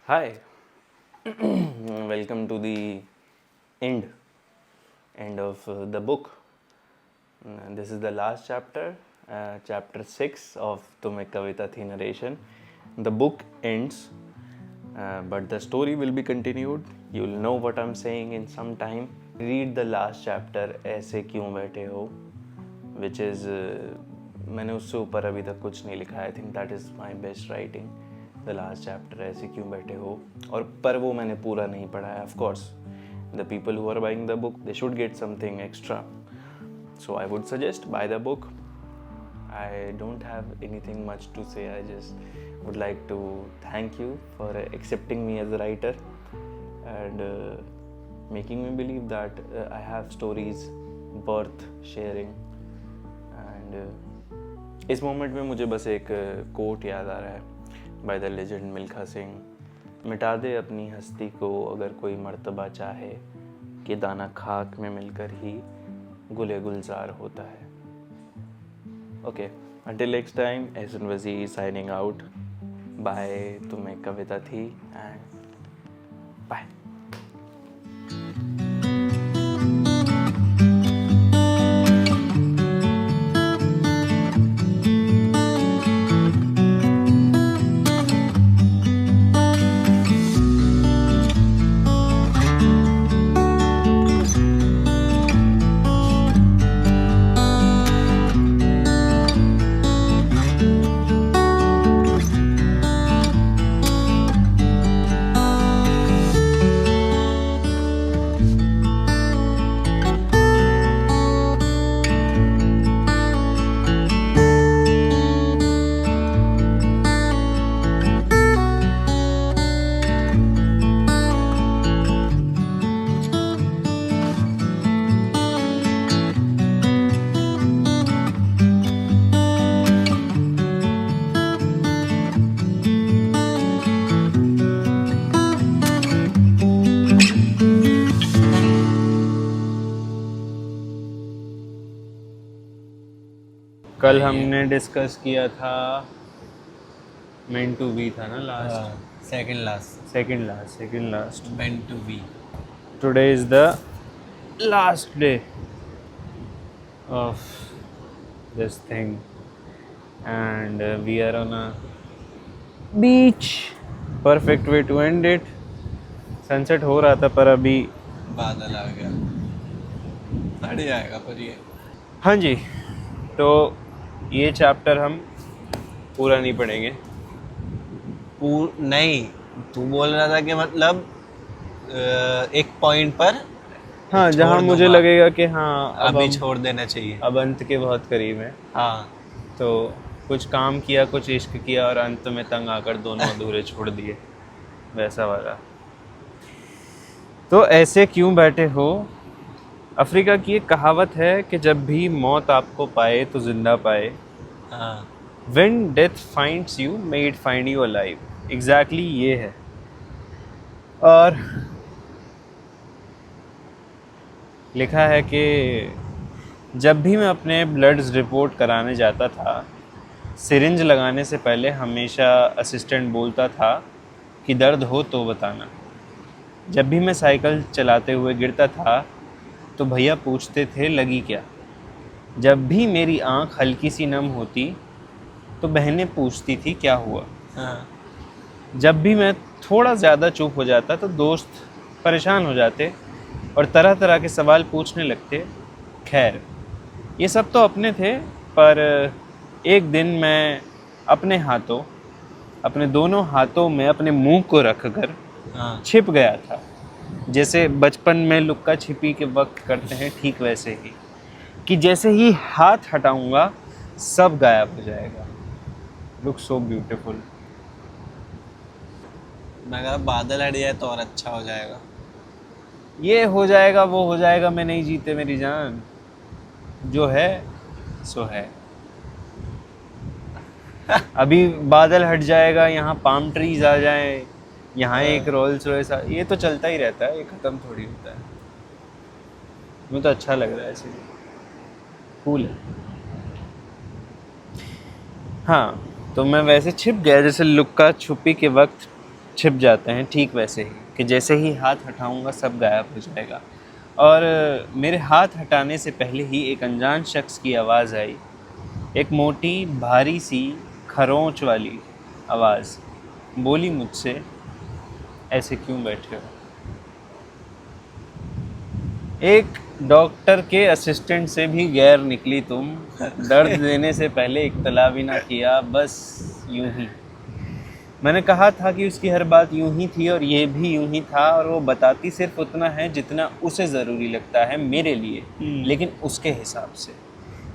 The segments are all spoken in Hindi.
Hi, welcome to the end of the book. This is the last chapter, chapter 6 of Tumhe Kavita Thi narration. The book ends, but the story will be continued. You'll know what I'm saying in some time. Read the last chapter, ऐसे क्यों बैठे हो, which is मैंने उससे ऊपर अभी तक कुछ नहीं लिखा. I think that is my best writing. The last chapter, ऐसे क्यों बैठे हो. और पर वो मैंने पूरा नहीं पढ़ा है. Of course the people who are buying the book they should get something extra, so I would suggest buy the book. I don't have anything much to say. I just would like to thank you for accepting me as a writer and making me believe that I have stories worth sharing. And इस मोमेंट में मुझे बस एक कोट याद आ रहा है by the legend Milkha Singh. मिटा दे अपनी हस्ती को अगर कोई मर्तबा चाहे, कि दाना खाक में मिलकर ही गुले गुलजार होता है. Okay, until next time, Ehsan Wazir signing out. Bye. तुम्हें कविता थी एंड बाय. कल हमने डिस्कस किया था मेंट टू बी था ना last. Second last meant to be. Today is the last day of this thing and we are on a beach. Perfect way to end it. Sunset हो रहा था पर अभी बादल आ गया. अड़ जाएगा पर ये. हाँ जी, तो ये चैप्टर हम पूरा नहीं पढ़ेंगे. नहीं, तू बोल रहा था कि मतलब एक पॉइंट पर हाँ, जहाँ मुझे लगेगा कि हाँ अभी छोड़ देना चाहिए. अब अंत के बहुत करीब है. हाँ, तो कुछ काम किया, कुछ इश्क किया और अंत में तंग आकर दोनों अधूरे छोड़ दिए, वैसा वाला. तो ऐसे क्यों बैठे हो. अफ्रीका की एक कहावत है कि जब भी मौत आपको पाए तो जिंदा पाए. हाँ. When death finds you, may it find you alive. Exactly ये है. और लिखा है कि जब भी मैं अपने ब्लड्स रिपोर्ट कराने जाता था, सिरिंज लगाने से पहले हमेशा असिस्टेंट बोलता था कि दर्द हो तो बताना. जब भी मैं साइकिल चलाते हुए गिरता था तो भैया पूछते थे लगी क्या. जब भी मेरी आँख हल्की सी नम होती तो बहनें पूछती थी क्या हुआ. हाँ. जब भी मैं थोड़ा ज़्यादा चुप हो जाता तो दोस्त परेशान हो जाते और तरह तरह के सवाल पूछने लगते. खैर, ये सब तो अपने थे, पर एक दिन मैं अपने दोनों हाथों में अपने मुंह को रखकर हाँ. छिप गया था. जैसे बचपन में लुक्का छिपी के वक्त करते हैं, ठीक वैसे ही, कि जैसे ही हाथ हटाऊंगा सब गायब हो जाएगा. Look so beautiful. मैं कहा बादल हट जाए तो और अच्छा हो जाएगा. ये हो जाएगा, वो हो जाएगा में नहीं जीते मेरी जान. जो है सो है. अभी बादल हट जाएगा, यहाँ पाम ट्रीज आ जाएं, यहाँ एक रोल्स रॉयस, ये तो चलता ही रहता है, ये ख़त्म थोड़ी होता है. मुझे तो अच्छा लग रहा है ऐसे. कूल है. हाँ, तो मैं वैसे छिप गया जैसे लुक्का छुपी के वक्त छिप जाते हैं, ठीक वैसे ही कि जैसे ही हाथ हटाऊंगा सब गायब हो जाएगा। और मेरे हाथ हटाने से पहले ही एक अनजान शख्स की आवाज़ आई, एक मोटी भारी सी खरोंच वाली आवाज़ बोली मुझसे, ऐसे क्यों बैठे हो? एक डॉक्टर के असिस्टेंट से भी गैर निकली तुम, दर्द देने से पहले इत्तला भी ना किया, बस यूं ही। मैंने कहा था कि उसकी हर बात यूं ही थी और ये भी यूं ही था, और वो बताती सिर्फ उतना है जितना उसे ज़रूरी लगता है मेरे लिए, लेकिन उसके हिसाब से।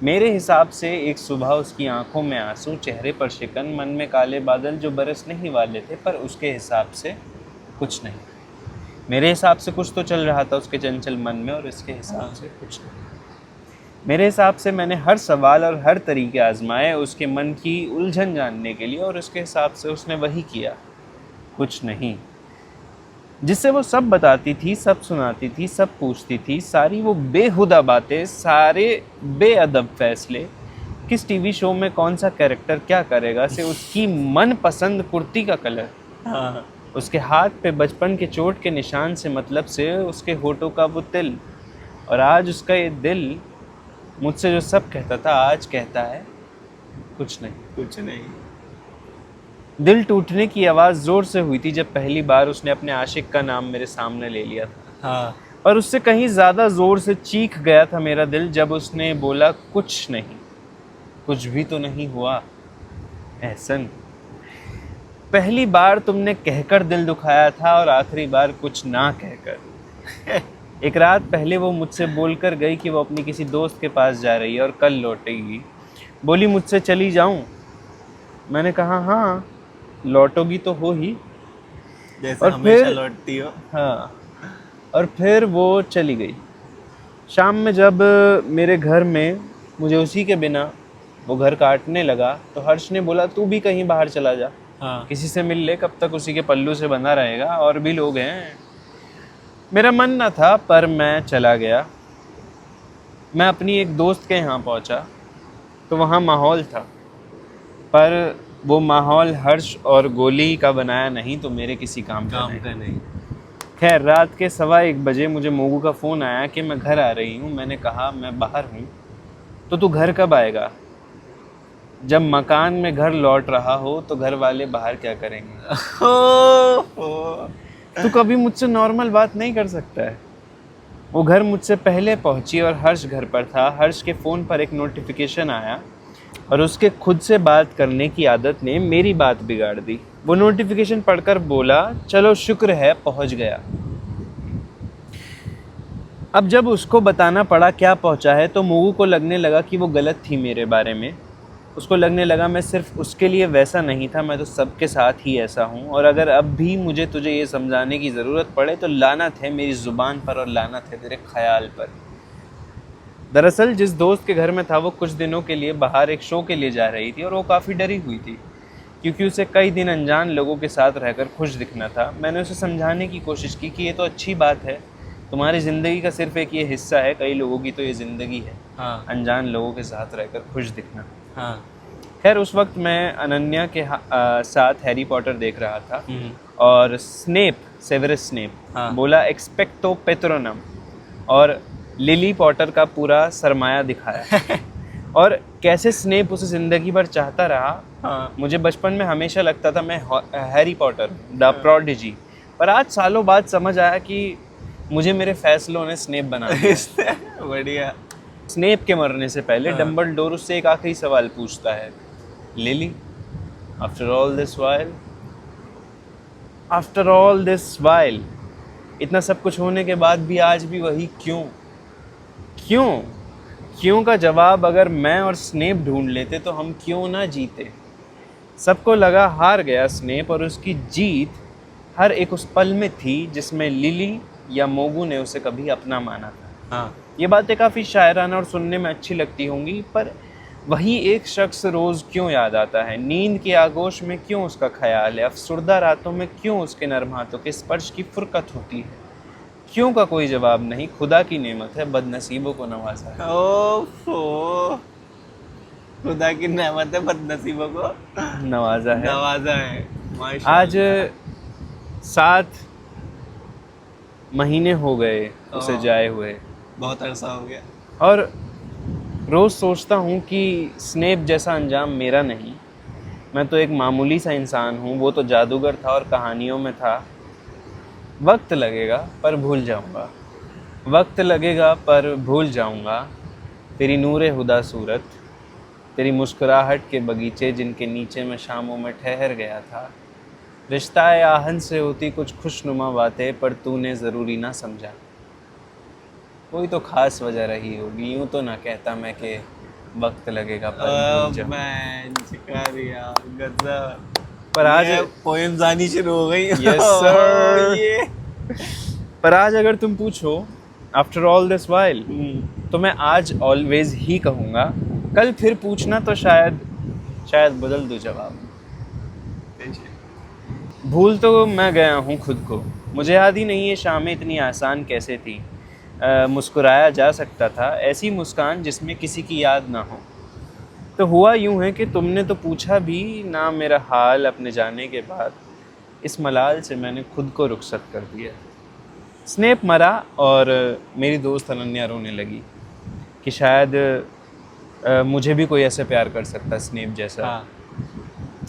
मेरे हिसाब से एक सुबह उसकी आंखों में आंसू, चेहरे पर शिकन, मन में काले बादल जो बरसने ही वाले थे, पर उसके हिसाब से कुछ नहीं। मेरे हिसाब से कुछ तो चल रहा था उसके चंचल मन में, और इसके हिसाब से कुछ नहीं। मेरे हिसाब से मैंने हर सवाल और हर तरीके आजमाए उसके मन की उलझन जानने के लिए, और उसके हिसाब से उसने वही किया, कुछ नहीं। जिससे वो सब बताती थी, सब सुनाती थी, सब पूछती थी, सारी वो बेहुदा बातें, सारे बेअदब फैसले, किस टीवी शो में कौन सा कैरेक्टर क्या करेगा, से उसकी मनपसंद कुर्ती का कलर, हाँ। उसके हाथ पे बचपन के चोट के निशान से मतलब से उसके होठों का वो तिल, और आज उसका ये दिल मुझसे जो सब कहता था आज कहता है कुछ नहीं। कुछ नहीं। दिल टूटने की आवाज़ ज़ोर से हुई थी जब पहली बार उसने अपने आशिक का नाम मेरे सामने ले लिया था, हाँ। और उससे कहीं ज़्यादा ज़ोर से चीख गया था मेरा दिल जब उसने बोला कुछ नहीं, कुछ भी तो नहीं हुआ एहसन। पहली बार तुमने कहकर दिल दुखाया था और आखिरी बार कुछ ना कहकर। एक रात पहले वो मुझसे बोलकर गई कि वो अपनी किसी दोस्त के पास जा रही है और कल लौटेगी। बोली मुझसे चली जाऊं? मैंने कहा हाँ, लौटोगी तो हो ही। जैसे और हमेशा फिर- लौटती हो। हाँ, और फिर वो चली गई। शाम में जब मेरे घर में मुझे उसी के बिना वो घर काटने लगा, तो हर्ष ने बोला तू भी कहीं बाहर चला जा, हाँ। किसी से मिल ले, कब तक उसी के पल्लू से बंधा रहेगा, और भी लोग हैं। मेरा मन न था पर मैं चला गया। मैं अपनी एक दोस्त के यहाँ पहुँचा तो वहाँ माहौल था, पर वो माहौल हर्ष और गोली का बनाया नहीं, तो मेरे किसी काम का काम नहीं। का नहीं। खैर, रात के 1:15 बजे मुझे मोगू का फ़ोन आया कि मैं घर आ रही हूँ। मैंने कहा मैं बाहर हूँ। तो तू घर कब आएगा? जब मकान में घर लौट रहा हो तो घर वाले बाहर क्या करेंगे? तू कभी मुझसे नॉर्मल बात नहीं कर सकता है। वो घर मुझसे पहले पहुंची और हर्ष घर पर था। हर्ष के फ़ोन पर एक नोटिफिकेशन आया और उसके खुद से बात करने की आदत ने मेरी बात बिगाड़ दी। वो नोटिफिकेशन पढ़कर बोला चलो शुक्र है पहुंच गया। अब जब उसको बताना पड़ा क्या पहुंचा है, तो मोगू को लगने लगा कि वो गलत थी मेरे बारे में। उसको लगने लगा मैं सिर्फ उसके लिए वैसा नहीं था, मैं तो सबके साथ ही ऐसा हूँ। और अगर अब भी मुझे तुझे ये समझाने की ज़रूरत पड़े तो लानत है मेरी ज़ुबान पर और लानत है तेरे ख्याल पर। दरअसल जिस दोस्त के घर में था वो कुछ दिनों के लिए बाहर एक शो के लिए जा रही थी और वो काफ़ी डरी हुई थी क्योंकि उसे कई दिन अनजान लोगों के साथ रहकर खुश दिखना था। मैंने उसे समझाने की कोशिश की कि ये तो अच्छी बात है, तुम्हारी ज़िंदगी का सिर्फ एक ये हिस्सा है, कई लोगों की तो ये ज़िंदगी है, हाँ। अनजान लोगों के साथ रहकर खुश दिखना। हाँ। खैर उस वक्त मैं अनन्या के साथ हैरी पॉटर देख रहा था और सेवेरस स्नेप हाँ। बोला एक्सपेक्टो पेट्रोनम और लिली पॉटर का पूरा सरमाया दिखाया और कैसे स्नेप उसे ज़िंदगी भर चाहता रहा। हाँ। मुझे बचपन में हमेशा लगता था मैं हैरी पॉटर द प्रोडिजी, पर आज सालों बाद समझ आया कि मुझे मेरे फैसलों ने स्नेप बना दिया। बढ़िया। स्नेप के मरने से पहले हाँ। डंबलडोर उससे एक आखिरी सवाल पूछता है, lily after all this while, इतना सब कुछ होने के बाद भी आज भी वही क्यों? क्यों का जवाब अगर मैं और स्नेप ढूंढ लेते तो हम क्यों ना जीते। सबको लगा हार गया स्नेप और उसकी जीत हर एक उस पल में थी जिसमें लिली या मोगू ने उसे कभी अपना माना था। हाँ। ये बातें काफ़ी शायराना और सुनने में अच्छी लगती होंगी, पर वही एक शख्स रोज़ क्यों याद आता है? नींद की आगोश में क्यों उसका ख्याल है? अफसुर्दा रातों में क्यों उसके नर्म हाथों के स्पर्श की फुरकत होती है? क्यों का कोई जवाब नहीं, खुदा की नेमत है, बदनसीबों को नवाजा है। ओफो, खुदा की नेमत है, बदनसीबों को नवाजा है। नवाजा है। माशाल्लाह। आज 7 महीने हो गए उसे ओह। जाए हुए, बहुत अरसा हो गया। और रोज़ सोचता हूँ कि स्नेप जैसा अंजाम मेरा नहीं। मैं तो एक मामूली सा इंसान हूँ, वो तो जादूगर था और कहानियों में था। वक्त लगेगा पर भूल जाऊँगा, वक्त लगेगा पर भूल जाऊँगा तेरी नूरे हुदा सूरत, तेरी मुस्कुराहट के बगीचे जिनके नीचे मैं शामों में ठहर गया था। रिश्ता आहन से होती कुछ खुशनुमा बातें, पर तूने ज़रूरी ना समझा। कोई तो खास वजह रही होगी, यूं तो ना कहता मैं कि वक्त लगेगा पर भूल जाऊँ। मैं कर यार गजब। पर आज ये पोएम्स आनी शुरू हो गई। यस सर, ये पर आज अगर तुम पूछो आफ्टर ऑल दिस वाइल, तो मैं आज ऑलवेज ही कहूँगा। कल फिर पूछना तो शायद बदल दूँ जवाब। भूल तो मैं गया हूँ खुद को, मुझे याद ही नहीं ये शामें इतनी आसान कैसे थी। मुस्कुराया जा सकता था, ऐसी मुस्कान जिसमें किसी की याद ना हो। तो हुआ यूं है कि तुमने तो पूछा भी ना मेरा हाल अपने जाने के बाद। इस मलाल से मैंने खुद को रुखसत कर दिया। स्नेप मरा और मेरी दोस्त अनन्या रोने लगी कि शायद मुझे भी कोई ऐसे प्यार कर सकता स्नेप जैसा। हाँ।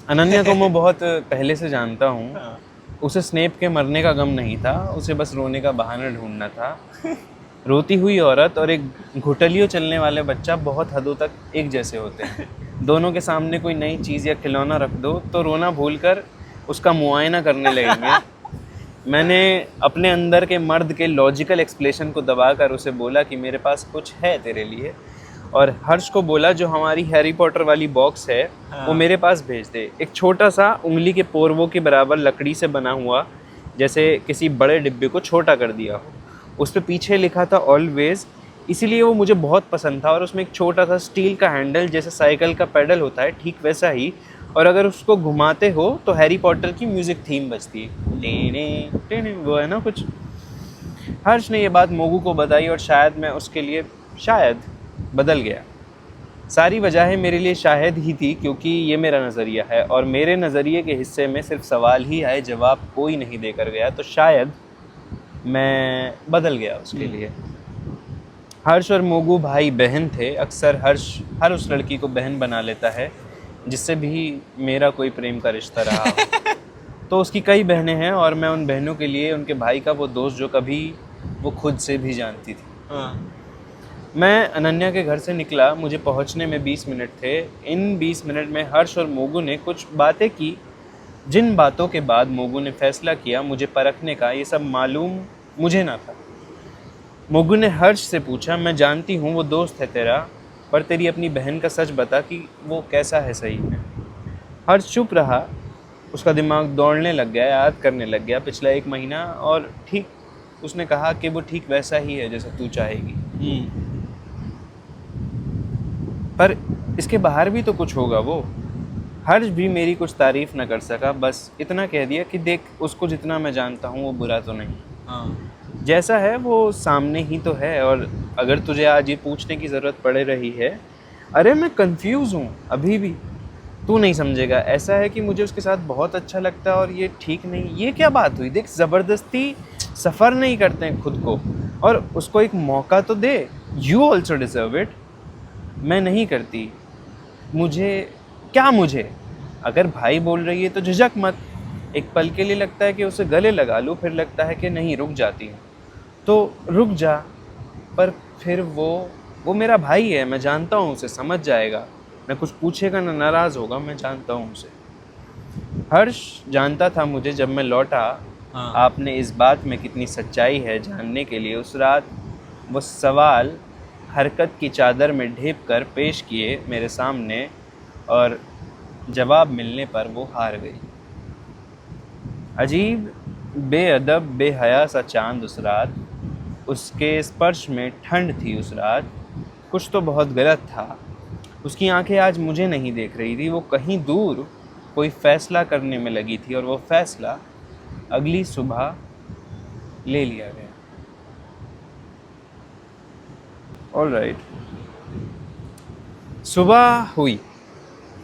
अनन्या को मैं बहुत पहले से जानता हूँ। हाँ। उसे स्नेप के मरने का गम नहीं था, उसे बस रोने का बहाना ढूंढना था। रोती हुई औरत और एक घुटलियों चलने वाले बच्चा बहुत हदों तक एक जैसे होते हैं। दोनों के सामने कोई नई चीज़ या खिलौना रख दो तो रोना भूलकर उसका मुआयना करने लगेंगे। मैंने अपने अंदर के मर्द के लॉजिकल एक्सप्लेनेशन को दबाकर उसे बोला कि मेरे पास कुछ है तेरे लिए, और हर्ष को बोला जो हमारी हैरी पॉटर वाली बॉक्स है वो मेरे पास भेज दे। एक छोटा सा उंगली के पोरवों के बराबर लकड़ी से बना हुआ, जैसे किसी बड़े डिब्बे को छोटा कर दिया हो। उस पर पीछे लिखा था ऑलवेज, इसीलिए वो मुझे बहुत पसंद था। और उसमें एक छोटा सा स्टील का हैंडल, जैसे साइकिल का पेडल होता है ठीक वैसा ही, और अगर उसको घुमाते हो तो हैरी पॉटर की म्यूज़िक थीम बजती है, टेने टेने, वो है ना कुछ। हर्ष ने ये बात मोगू को बताई और शायद मैं उसके लिए शायद बदल गया। सारी वजहें मेरे लिए शायद ही थी, क्योंकि ये मेरा नज़रिया है और मेरे नज़रिए के हिस्से में सिर्फ सवाल ही आए, जवाब कोई नहीं देकर गया। तो शायद मैं बदल गया उसके लिए। हर्ष और मोगू भाई बहन थे। अक्सर हर्ष हर उस लड़की को बहन बना लेता है जिससे भी मेरा कोई प्रेम का रिश्ता रहा हो। तो उसकी कई बहनें हैं और मैं उन बहनों के लिए उनके भाई का वो दोस्त जो कभी वो खुद से भी जानती थी। हाँ। मैं अनन्या के घर से निकला, मुझे पहुंचने में 20 मिनट थे। इन 20 मिनट में हर्ष और मोगू ने कुछ बातें की, जिन बातों के बाद मोगू ने फैसला किया मुझे परखने का। ये सब मालूम मुझे ना था। मोगू ने हर्ष से पूछा, मैं जानती हूँ वो दोस्त है तेरा, पर तेरी अपनी बहन का सच बता कि वो कैसा है सही में। हर्ष चुप रहा, उसका दिमाग दौड़ने लग गया, याद करने लग गया पिछला 1 महीना, और ठीक उसने कहा कि वो ठीक वैसा ही है जैसा तू चाहेगी। पर इसके बाहर भी तो कुछ होगा। वो हर्ष भी मेरी कुछ तारीफ न कर सका, बस इतना कह दिया कि देख, उसको जितना मैं जानता हूँ वो बुरा तो नहीं। हाँ। जैसा है वो सामने ही तो है। और अगर तुझे आज ये पूछने की ज़रूरत पड़ रही है, अरे मैं कंफ्यूज हूँ अभी भी, तू नहीं समझेगा। ऐसा है कि मुझे उसके साथ बहुत अच्छा लगता है और ये ठीक नहीं। ये क्या बात हुई? देख, ज़बरदस्ती सफ़र नहीं करते हैं खुद को, और उसको एक मौका तो दे। You also deserve it. मैं नहीं करती। मुझे अगर भाई बोल रही है तो झिझक मत। एक पल के लिए लगता है कि उसे गले लगा लूँ, फिर लगता है कि नहीं, रुक जाती हूँ। तो रुक जा, पर फिर वो मेरा भाई है, मैं जानता हूँ उसे समझ जाएगा, मैं कुछ पूछेगा ना नाराज़ होगा, मैं जानता हूँ उसे। हर्ष जानता था मुझे। जब मैं लौटा, हाँ। आपने इस बात में कितनी सच्चाई है जानने के लिए उस रात वो सवाल हरकत की चादर में ढेप कर पेश किए मेरे सामने, और जवाब मिलने पर वो हार गई। अजीब, बेअदब, बेहया सा चांद उस रात, उसके स्पर्श में ठंड थी उस रात। कुछ तो बहुत गलत था। उसकी आंखें आज मुझे नहीं देख रही थी, वो कहीं दूर कोई फ़ैसला करने में लगी थी, और वो फ़ैसला अगली सुबह ले लिया गया। ऑलराइट, सुबह हुई,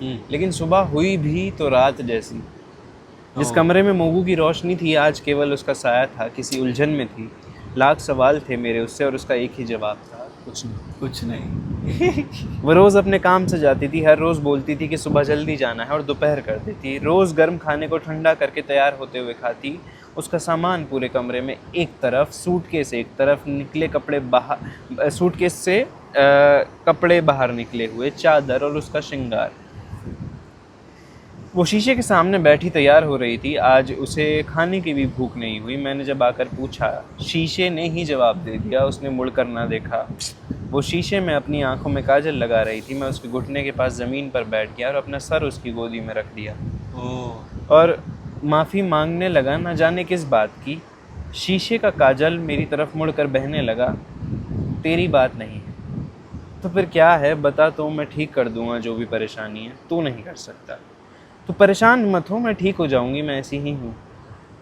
लेकिन सुबह हुई भी तो रात जैसी। जिस कमरे में मोगू की रोशनी थी आज केवल उसका साया था, किसी उलझन में थी। लाख सवाल थे मेरे उससे और उसका एक ही जवाब था, कुछ नहीं। कुछ नहीं। वो रोज़ अपने काम से जाती थी, हर रोज़ बोलती थी कि सुबह जल्दी जाना है और दोपहर कर देती। रोज़ गर्म खाने को ठंडा करके तैयार होते हुए खाती। उसका सामान पूरे कमरे में एक तरफ, सूटकेस एक तरफ, निकले कपड़े बाहर, सूटकेस से कपड़े बाहर निकले हुए, चादर और उसका श्रृंगार। वो शीशे के सामने बैठी तैयार हो रही थी। आज उसे खाने की भी भूख नहीं हुई। मैंने जब आकर पूछा, शीशे ने ही जवाब दे दिया। उसने मुड़कर ना देखा। वो शीशे में अपनी आंखों में काजल लगा रही थी। मैं उसके घुटने के पास ज़मीन पर बैठ गया और अपना सर उसकी गोदी में रख दिया और माफ़ी मांगने लगा, ना जाने किस बात की। शीशे का काजल मेरी तरफ मुड़कर बहने लगा। तेरी बात नहीं है तो फिर क्या है, बता तो मैं ठीक कर दूंगा जो भी परेशानी है। तू नहीं कर सकता तो परेशान मत हो, मैं ठीक हो जाऊंगी, मैं ऐसी ही हूँ।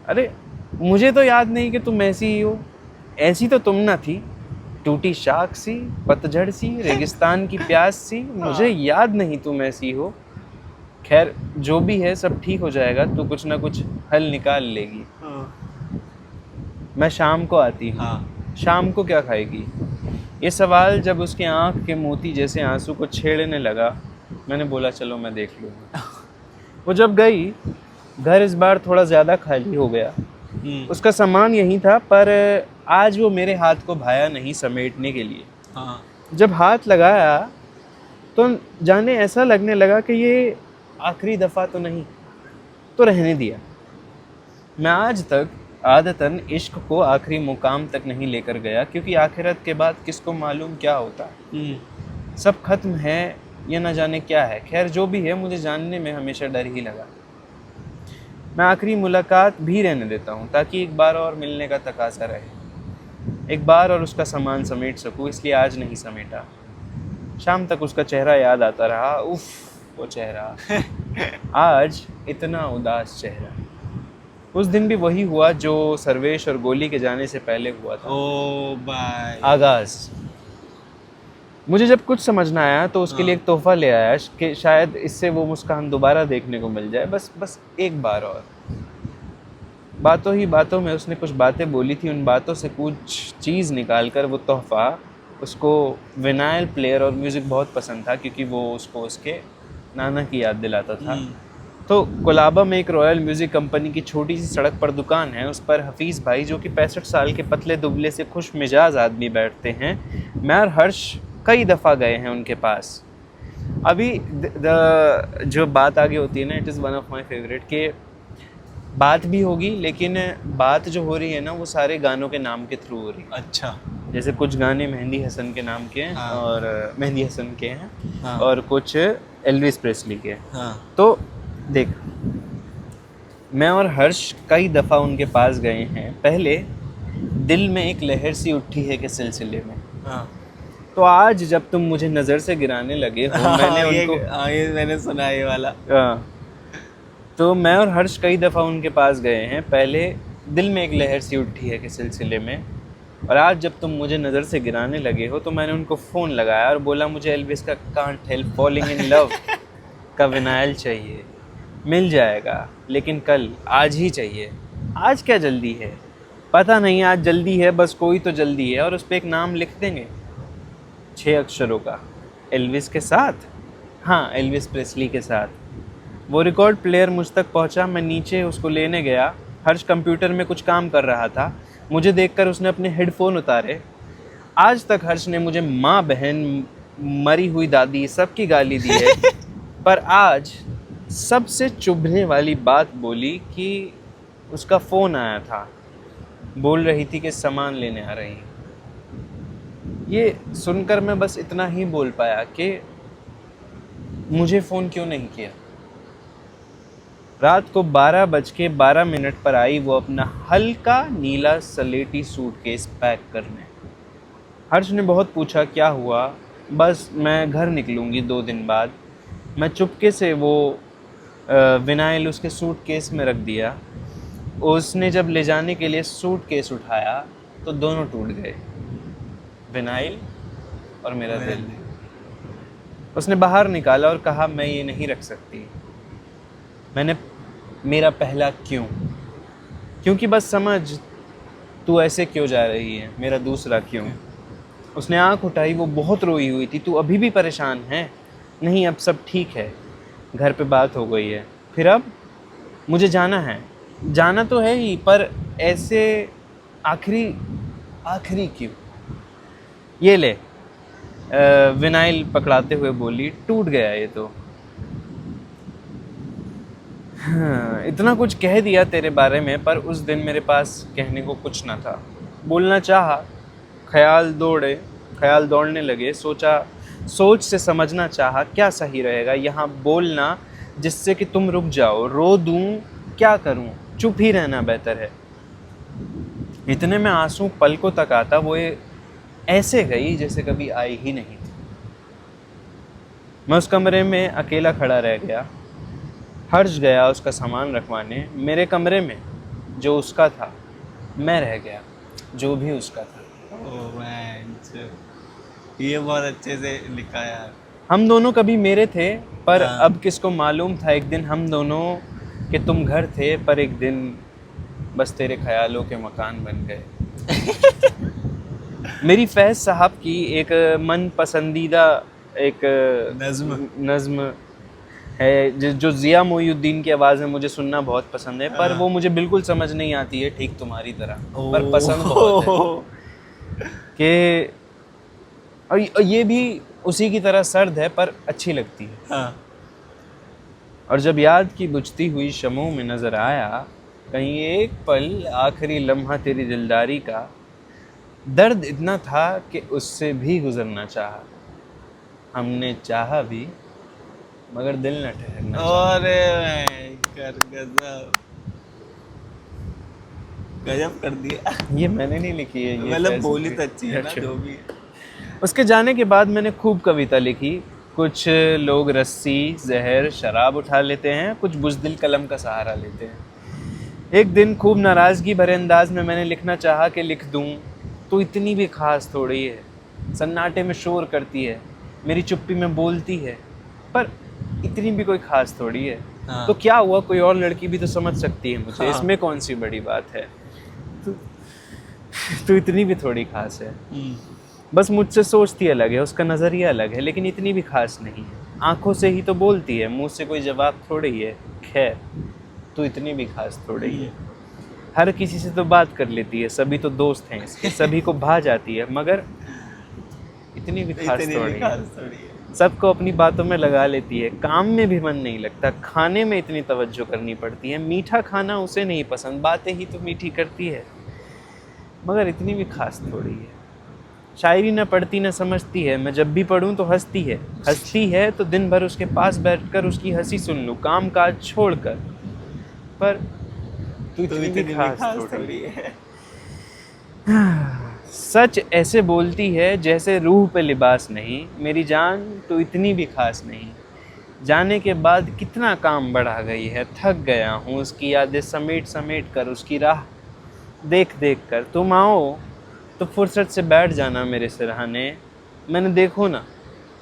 अरे मुझे तो याद नहीं कि तुम ऐसी ही हो। ऐसी तो तुम ना थी, टूटी शाख सी, पतझड़ सी, रेगिस्तान की प्यास सी। मुझे याद नहीं तुम ऐसी हो। खैर जो भी है सब ठीक हो जाएगा, तू कुछ ना कुछ हल निकाल लेगी। मैं शाम को आती हूँ। शाम को क्या खाएगी? ये सवाल जब उसकी आंख के मोती जैसे आंसू को छेड़ने लगा, मैंने बोला चलो मैं देख लूँगा। वो जब गई, घर इस बार थोड़ा ज़्यादा खाली हो गया। उसका सामान यहीं था, पर आज वो मेरे हाथ को भाया नहीं समेटने के लिए। जब हाथ लगाया तो जाने ऐसा लगने लगा कि ये आखिरी दफ़ा तो नहीं, तो रहने दिया। मैं आज तक आदतन इश्क को आखिरी मुकाम तक नहीं लेकर गया, क्योंकि आखिरत के बाद किसको मालूम क्या होता है। सब खत्म है या न जाने क्या है। खैर जो भी है, मुझे जानने में हमेशा डर ही लगा। मैं आखिरी मुलाकात भी रहने देता हूँ ताकि एक बार और मिलने का तकाजा रहे, एक बार और उसका सामान समेट सकूँ, इसलिए आज नहीं समेटा। शाम तक उसका चेहरा याद आता रहा। उफ वो चेहरा, आज इतना उदास चेहरा। उस दिन भी वही हुआ जो सर्वेश और गोली के जाने से पहले हुआ था। ओ भाई, आगाज़। मुझे जब कुछ समझ ना आया तो उसके लिए एक तोहफा ले आया कि शायद इससे वो मुस्कान दोबारा देखने को मिल जाए, बस एक बार और। बातों ही बातों में उसने कुछ बातें बोली थी। उन बातों से कुछ चीज़ निकाल कर वो तोहफा, उसको विनाइल प्लेयर और म्यूज़िक बहुत पसंद था, क्योंकि वो उसको उसके नाना की याद दिलाता था। तो कोलाबा में एक रॉयल म्यूज़िक कंपनी की छोटी सी सड़क पर दुकान है। उस पर हफीज़ भाई, जो कि 65 साल के पतले दुबले से खुश मिजाज आदमी बैठते हैं। मैं और हर्ष कई दफ़ा गए हैं उनके पास। अभी जो बात आगे होती है ना, it is one of my favourite, के बात भी होगी, लेकिन बात जो हो रही है ना वो सारे गानों के नाम के थ्रू हो रही है। अच्छा। जैसे कुछ गाने मेहंदी हसन के नाम के हैं, और मेहंदी हसन के हैं, और कुछ एल्विस प्रेस्ली के। तो देख, मैं और हर्ष कई दफ़ा उनके पास गए हैं। पहले दिल में एक लहर सी उठी है के सिलसिले में। तो आज जब तुम मुझे नज़र से गिराने लगे हो, मैंने उनको ये मैंने सुना ये वाला। तो मैं और हर्ष कई दफ़ा उनके पास गए हैं। पहले दिल में एक लहर सी उठी है के सिलसिले में, और आज जब तुम मुझे नज़र से गिराने लगे हो तो मैंने उनको फ़ोन लगाया और बोला मुझे एल्विस का can't help falling in love का विनाइल चाहिए। मिल जाएगा, लेकिन कल, आज ही चाहिए। आज क्या जल्दी है? पता नहीं आज जल्दी है, बस कोई तो जल्दी है। और उस पर एक नाम लिख देंगे 6 अक्षरों का, एल्विस के साथ। हाँ, एल्विस प्रेस्ली के साथ। वो रिकॉर्ड प्लेयर मुझ तक पहुंचा। मैं नीचे उसको लेने गया। हर्ष कंप्यूटर में कुछ काम कर रहा था। मुझे देखकर उसने अपने हेडफोन उतारे। आज तक हर्ष ने मुझे माँ, बहन, मरी हुई दादी सबकी गाली दी है, पर आज सबसे चुभने वाली बात बोली कि उसका फ़ोन आया था, बोल रही थी कि सामान लेने आ रही। ये सुनकर मैं बस इतना ही बोल पाया कि मुझे फ़ोन क्यों नहीं किया। रात को 12:12 पर आई वो अपना हल्का नीला सलेटी सूटकेस पैक करने। हर्ष ने बहुत पूछा क्या हुआ, बस मैं घर निकलूँगी 2 दिन बाद। मैं चुपके से वो विनाइल उसके सूटकेस में रख दिया। उसने जब ले जाने के लिए सूटकेस उठाया तो दोनों टूट गए, विनाइल और मेरा दिल। उसने बाहर निकाला और कहा मैं ये नहीं रख सकती। मैंने मेरा पहला क्यों, क्योंकि बस समझ तू ऐसे क्यों जा रही है, मेरा दूसरा क्यों। उसने आंख उठाई, वो बहुत रोई हुई थी। तू अभी भी परेशान है? नहीं, अब सब ठीक है, घर पे बात हो गई है। फिर अब? मुझे जाना है। जाना तो है ही, पर ऐसे आखिरी आखिरी क्यों? ये ले। विनाइल पकड़ाते हुए बोली, टूट गया ये तो। हाँ, इतना कुछ कह दिया तेरे बारे में, पर उस दिन मेरे पास कहने को कुछ ना था। बोलना चाहा, ख्याल दौड़ने लगे। सोच से समझना चाहा क्या सही रहेगा यहाँ बोलना, जिससे कि तुम रुक जाओ। रो दूं, क्या करूं, चुप ही रहना बेहतर है। इतने में आंसू पलकों तक आता, वो ऐसे गई जैसे कभी आई ही नहीं थी। मैं उस कमरे में अकेला खड़ा रह गया। हर्ष गया उसका सामान रखवाने। मेरे कमरे में जो उसका था, मैं रह गया जो भी उसका था। ओह मैन, ये बहुत अच्छे से लिखा है यार। हम दोनों कभी मेरे थे, पर हाँ। अब किसको मालूम था एक दिन हम दोनों के तुम घर थे, पर एक दिन बस तेरे ख्यालों के मकान बन गए। मेरी फैज साहब की एक मन पसंदीदा एक नज्म है जो जिया मोइनुद्दीन की आवाज़ में मुझे सुनना बहुत पसंद है, पर वो मुझे बिल्कुल समझ नहीं आती है, ठीक तुम्हारी तरह, पर पसंद बहुत है। कि और ये भी उसी की तरह सर्द है, पर अच्छी लगती है। हाँ। और जब याद की बुझती हुई शमों में नजर आया कहीं एक पल आखिरी लम्हा तेरी दिलदारी का, दर्द इतना था कि उससे भी गुजरना चाहा। हमने चाहा भी, मगर दिल न ठहरना चाहा। अरे गजब कर दिया। ये मैंने नहीं लिखी है, ये मतलब फैज़ बोली की। तो अच्छी है ना, अच्छा। जो भी है। उसके जाने के बाद मैंने खूब कविता लिखी। कुछ लोग रस्सी, जहर, शराब उठा लेते हैं, कुछ बुज़दिल कलम का सहारा लेते हैं। एक दिन खूब नाराज़गी भरे अंदाज में मैंने लिखना चाहा कि लिख दूं, तो इतनी भी खास थोड़ी है। सन्नाटे में शोर करती है, मेरी चुप्पी में बोलती है, पर इतनी भी कोई खास थोड़ी है। हाँ। तो क्या हुआ, कोई और लड़की भी तो समझ सकती है मुझे। हाँ। इसमें कौन सी बड़ी बात है। तो इतनी भी थोड़ी खास है। बस मुझसे सोचती अलग है, उसका नज़रिया अलग है, लेकिन इतनी भी खास नहीं है। आंखों से ही तो बोलती है, मुंह से कोई जवाब थोड़ी ही है। खैर, तो इतनी भी खास थोड़ी ही है। हर किसी से तो बात कर लेती है, सभी तो दोस्त हैं इसके, सभी को भा जाती है, मगर इतनी भी खास इतनी थोड़ी भी है। खास थोड़ी है। सबको अपनी बातों में लगा लेती है, काम में भी मन नहीं लगता, खाने में इतनी तवज्जो करनी पड़ती है। मीठा खाना उसे नहीं पसंद, बातें ही तो मीठी करती है, मगर इतनी भी खास थोड़ी है। शायरी न पढ़ती न समझती है, मैं जब भी पढ़ूं तो हंसती है तो दिन भर उसके पास बैठकर उसकी हंसी सुन लूं, काम काज छोड़कर, पर तू इतनी भी खास थोड़ी है। सच ऐसे बोलती है जैसे रूह पे लिबास नहीं, मेरी जान तू इतनी भी खास नहीं। जाने के बाद कितना काम बढ़ा गई है, थक गया हूँ उसकी यादें समेट समेट कर, उसकी राह देख देख कर। तुम आओ तो फुर्सत से बैठ जाना मेरे सिरहाने, मैंने देखो ना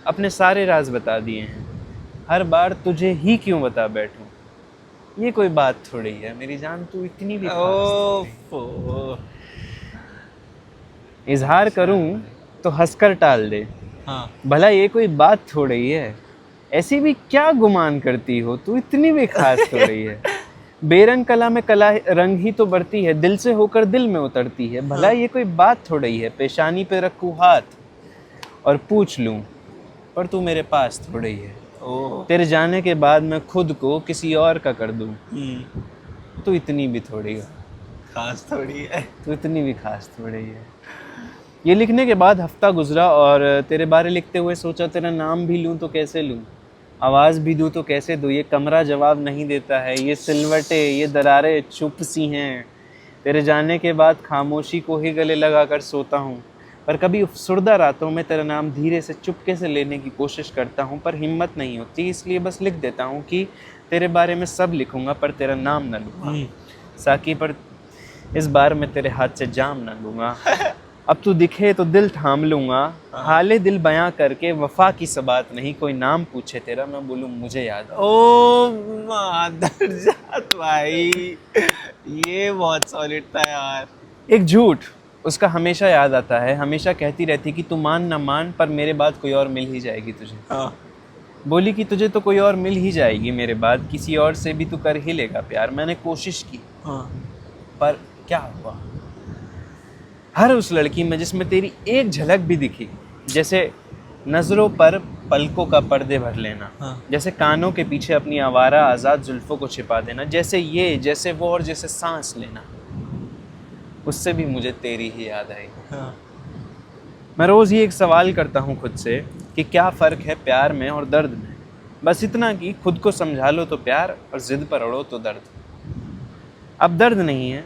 अपने सारे राज बता दिए हैं, हर बार तुझे ही क्यों बता बैठूं। ये कोई बात थोड़ी है, मेरी जान तू इतनी भी खास ओह, इजहार करूं तो हंसकर टाल दे, हाँ। भला ये कोई बात थोड़ी है। ऐसी भी क्या गुमान करती हो, तू इतनी भी खास थोड़ी है। बेरंग कला में कला रंग ही तो बढ़ती है, दिल से होकर दिल में उतरती है, भला ये कोई बात थोड़ी है। पेशानी पे रखूं हाथ और पूछ लूं, पर तू मेरे पास थोड़ी है। ओह। तेरे जाने के बाद मैं खुद को किसी और का कर दूं, तो इतनी भी थोड़ी है, खास थोड़ी है। तो इतनी भी खास थोड़ी है। ये लिखने के बाद हफ्ता गुजरा और तेरे बारे लिखते हुए सोचा तेरा नाम भी लूं तो कैसे लूं, आवाज़ भी दूं तो कैसे दूं। ये कमरा जवाब नहीं देता है, ये सिलवटें, ये दरारें चुप सी हैं। तेरे जाने के बाद खामोशी को ही गले लगा कर सोता हूँ, पर कभी अफसुर्दा रातों में तेरा नाम धीरे से चुपके से लेने की कोशिश करता हूँ, पर हिम्मत नहीं होती, इसलिए बस लिख देता हूँ कि तेरे बारे में सब लिखूँगा पर तेरा नाम न लूँगा। साकी, पर इस बार मैं तेरे हाथ से जाम न लूँगा। अब तू दिखे तो दिल थाम लूंगा, हाले दिल बयां करके वफा की सबात नहीं, कोई नाम पूछे तेरा मैं बोलूं मुझे याद। ओ मादरजात भाई, ये बहुत सॉलिड था यार। एक झूठ उसका हमेशा याद आता है, हमेशा कहती रहती कि तू मान ना मान पर मेरे बाद कोई और मिल ही जाएगी तुझे। हाँ बोली कि तुझे तो कोई और मिल ही जाएगी मेरे बाद, किसी और से भी तू कर ही लेगा प्यार। मैंने कोशिश की हाँ पर क्या हुआ, हर उस लड़की में जिसमें तेरी एक झलक भी दिखी, जैसे नजरों पर पलकों का पर्दे भर लेना, हाँ। जैसे कानों के पीछे अपनी आवारा आजाद जुल्फों को छिपा देना, जैसे ये जैसे वो और जैसे सांस लेना, उससे भी मुझे तेरी ही याद आई। हाँ। मैं रोज़ ये एक सवाल करता हूँ खुद से कि क्या फ़र्क है प्यार में और दर्द में, बस इतना कि खुद को समझा लो तो प्यार और ज़िद पर अड़ो तो दर्द। अब दर्द नहीं है,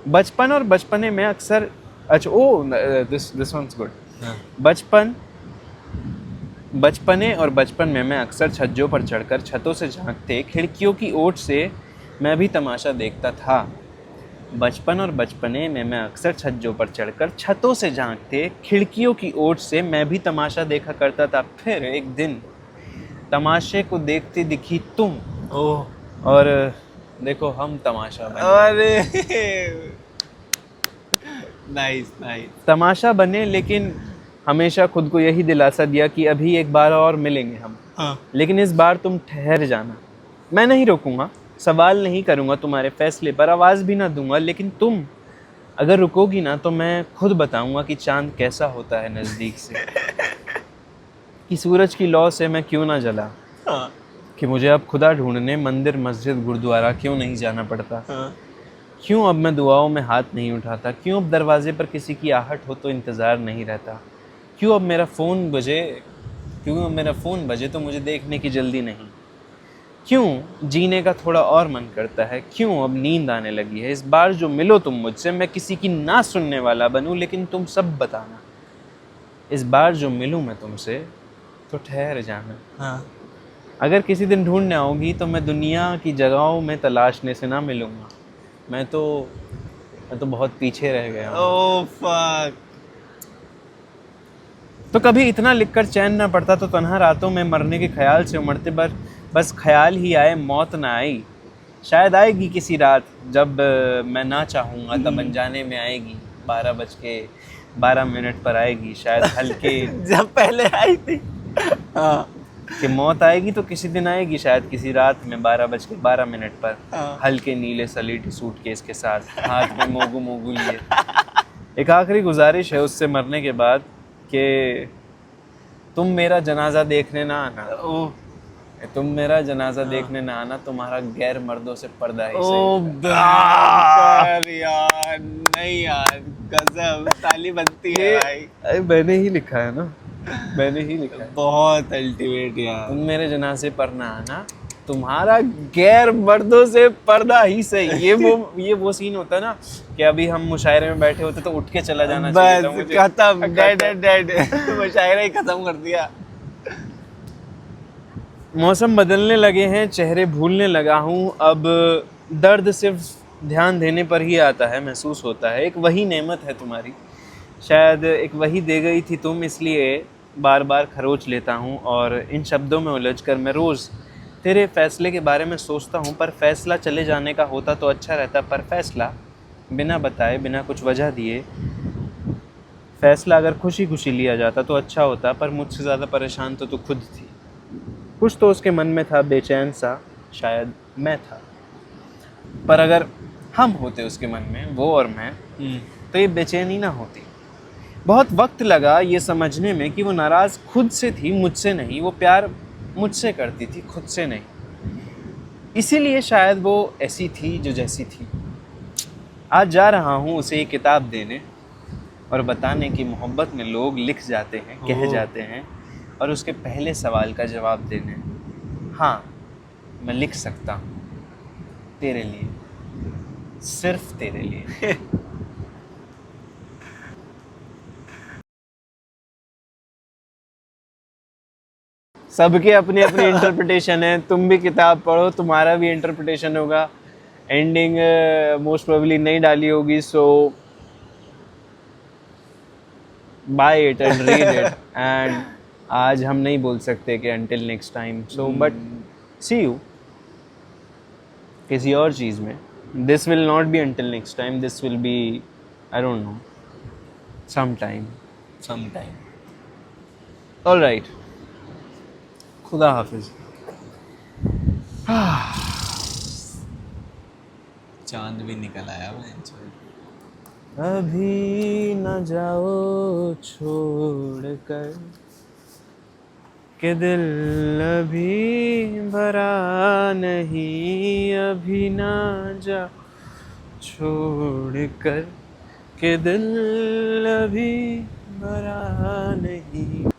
बचपन और बचपने में अक्सर दिस वंस गुड। बचपने और बचपन में मैं अक्सर छज्जों पर चढ़कर छतों से झांकते खिड़कियों की ओट से मैं भी तमाशा देखता था। बचपन और बचपने में मैं अक्सर छज्जों पर चढ़कर छतों से झांकते खिड़कियों की ओट से मैं भी तमाशा देखा करता था। फिर एक दिन तमाशे को देखती दिखी तुम, ओह और देखो हम तमाशा बने। अरे नाइस नाइस। तमाशा बने, लेकिन हमेशा खुद को यही दिलासा दिया कि अभी एक बार और मिलेंगे हम, हाँ लेकिन इस बार तुम ठहर जाना। मैं नहीं रोकूंगा, सवाल नहीं करूंगा तुम्हारे फैसले पर, आवाज़ भी ना दूंगा, लेकिन तुम अगर रुकोगी ना तो मैं खुद बताऊंगा कि चांद कैसा होता है नज़दीक से, कि सूरज की लौ से मैं क्यों ना जला, हाँ कि मुझे अब खुदा ढूंढने मंदिर मस्जिद गुरुद्वारा क्यों नहीं जाना पड़ता, हाँ। क्यों अब मैं दुआओं में हाथ नहीं उठाता, क्यों अब दरवाजे पर किसी की आहट हो तो इंतज़ार नहीं रहता, क्यों अब मेरा फ़ोन बजे तो मुझे देखने की जल्दी नहीं, क्यों जीने का थोड़ा और मन करता है, क्यों अब नींद आने लगी है। इस बार जो मिलो तुम मुझसे, मैं किसी की ना सुनने वाला बनूं, लेकिन तुम सब बताना। इस बार जो मिलूं मैं तुमसे तो ठहर जाना। हाँ। अगर किसी दिन ढूंढने आओगी तो मैं दुनिया की जगहों में तलाशने से ना मिलूंगा। मैं तो बहुत पीछे रह गया हूँ। Oh fuck. तो कभी इतना लिखकर चैन ना पड़ता तो तन्हा रातों में मरने के ख्याल से उमड़ते, बस ख्याल ही आए मौत ना आई। शायद आएगी किसी रात जब मैं ना चाहूँगा, तब अनजाने में आएगी, 12:12 पर आएगी शायद हल्के जब पहले आई थी। हाँ कि मौत आएगी तो किसी दिन आएगी शायद किसी रात में 12:12 पर, हाँ। हल्के नीले सलीटी सूटकेस के साथ, हाथ में मोगू लिए। एक आखिरी गुजारिश है उससे मरने के बाद कि तुम मेरा जनाजा देखने ना आना, ओह तुम मेरा जनाजा देखने ना आना, तुम्हारा गैर मर्दों से पर्दा ही ओ सही। भयंकर यार, नहीं यार कसम ताली बनती है भाई। अरे मैंने ही लिखा है ना, मैंने ही लिखा है। बहुत अल्टीमेट यार। तुम मेरे जनाजे पर ना आना, तुम्हारा गैर मर्दों से पर्दा ही सही। ये वो सीन होता है ना कि अभी हम मुशायरे में बैठे होते तो उठ के चला जाना चाहिए था बस मुझे। खत्म, डेड मुशायरा ही खत्म कर दिया। मौसम बदलने लगे हैं, चेहरे भूलने लगा हूँ अब, दर्द सिर्फ ध्यान देने पर ही आता है, महसूस होता है। एक वही नेमत है तुम्हारी, शायद एक वही दे गई थी तुम, इसलिए बार बार खरोच लेता हूँ। और इन शब्दों में उलझकर मैं रोज़ तेरे फैसले के बारे में सोचता हूँ, पर फैसला चले जाने का होता तो अच्छा रहता, पर फैसला बिना बताए, बिना कुछ वजह दिए, फैसला अगर खुशी खुशी लिया जाता तो अच्छा होता, पर मुझसे ज़्यादा परेशान तो तू खुद थी। कुछ तो उसके मन में था बेचैन सा, शायद मैं था, पर अगर हम होते उसके मन में, वो और मैं, तो ये बेचैनी ना होती। बहुत वक्त लगा ये समझने में कि वो नाराज़ खुद से थी, मुझसे नहीं। वो प्यार मुझसे करती थी, खुद से नहीं। इसीलिए शायद वो ऐसी थी जो जैसी थी। आज जा रहा हूँ उसे ये किताब देने और बताने कि मोहब्बत में लोग लिख जाते हैं, कह जाते हैं, और उसके पहले सवाल का जवाब देने। हाँ, मैं लिख सकता हूँ तेरे लिए, सिर्फ तेरे लिए। सबके अपनी अपनी इंटरप्रिटेशन है। तुम भी किताब पढ़ो, तुम्हारा भी इंटरप्रिटेशन होगा। एंडिंग मोस्ट प्रोबेबली नहीं डाली होगी, सो buy it and read it. And आज हम नहीं बोल सकते कि until next time. So but see you किसी और चीज़ में. This will not be until next time. This will be, I don't know, sometime. sometime. All right. खुदा हाफिज. चांद भी निकल आया भाई. अभी न जाओ छोड़ कर कि दिल अभी भरा नहीं. अभी न जा छोड़ कर कि दिल अभी भरा नहीं.